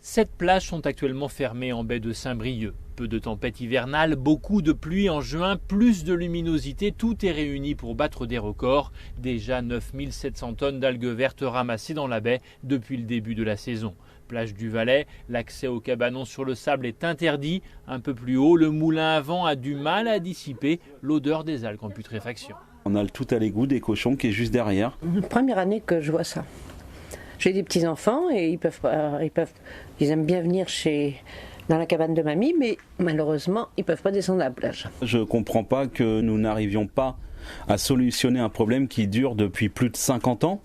7 plages sont actuellement fermées en baie de Saint-Brieuc. Peu de tempêtes hivernales, beaucoup de pluie en juin, plus de luminosité, tout est réuni pour battre des records. Déjà 9700 tonnes d'algues vertes ramassées dans la baie depuis le début de la saison. Plage du Valais, l'accès au cabanon sur le sable est interdit. Un peu plus haut, le moulin à vent a du mal à dissiper l'odeur des algues en putréfaction. On a le tout à l'égout des cochons qui est juste derrière. Première année que je vois ça. J'ai des petits-enfants et ils aiment bien venir dans la cabane de mamie, mais malheureusement, ils ne peuvent pas descendre à la plage. Je ne comprends pas que nous n'arrivions pas à solutionner un problème qui dure depuis plus de 50 ans,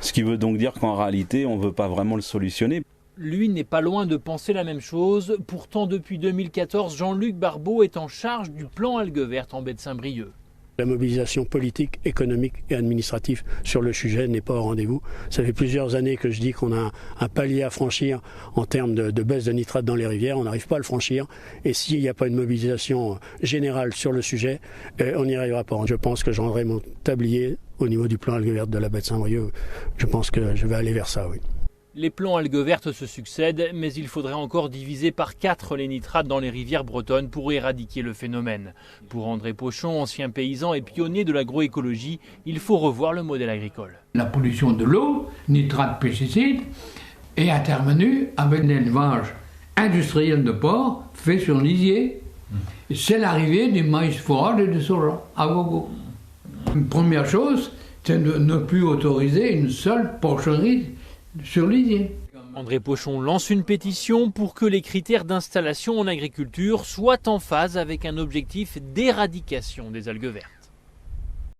ce qui veut donc dire qu'en réalité, on ne veut pas vraiment le solutionner. Lui n'est pas loin de penser la même chose. Pourtant, depuis 2014, Jean-Luc Barbeau est en charge du plan algues vertes en baie de Saint-Brieuc. La mobilisation politique, économique et administrative sur le sujet n'est pas au rendez-vous. Ça fait plusieurs années que je dis qu'on a un palier à franchir en termes de baisse de nitrate dans les rivières. On n'arrive pas à le franchir. Et s'il n'y a pas une mobilisation générale sur le sujet, on n'y arrivera pas. Je pense que je rendrai mon tablier au niveau du plan algues vertes de la baie de Saint-Brieuc. Je pense que je vais aller vers ça, oui. Les plans algues vertes se succèdent, mais il faudrait encore diviser par 4 les nitrates dans les rivières bretonnes pour éradiquer le phénomène. Pour André Pochon, ancien paysan et pionnier de l'agroécologie, il faut revoir le modèle agricole. La pollution de l'eau, nitrates, pesticides, est intervenue avec l'élevage industriel de porc fait sur lisier. C'est l'arrivée du maïs forage et du soja à gogo. Une première chose, c'est de ne plus autoriser une seule porcherie sur lisier. André Pochon lance une pétition pour que les critères d'installation en agriculture soient en phase avec un objectif d'éradication des algues vertes.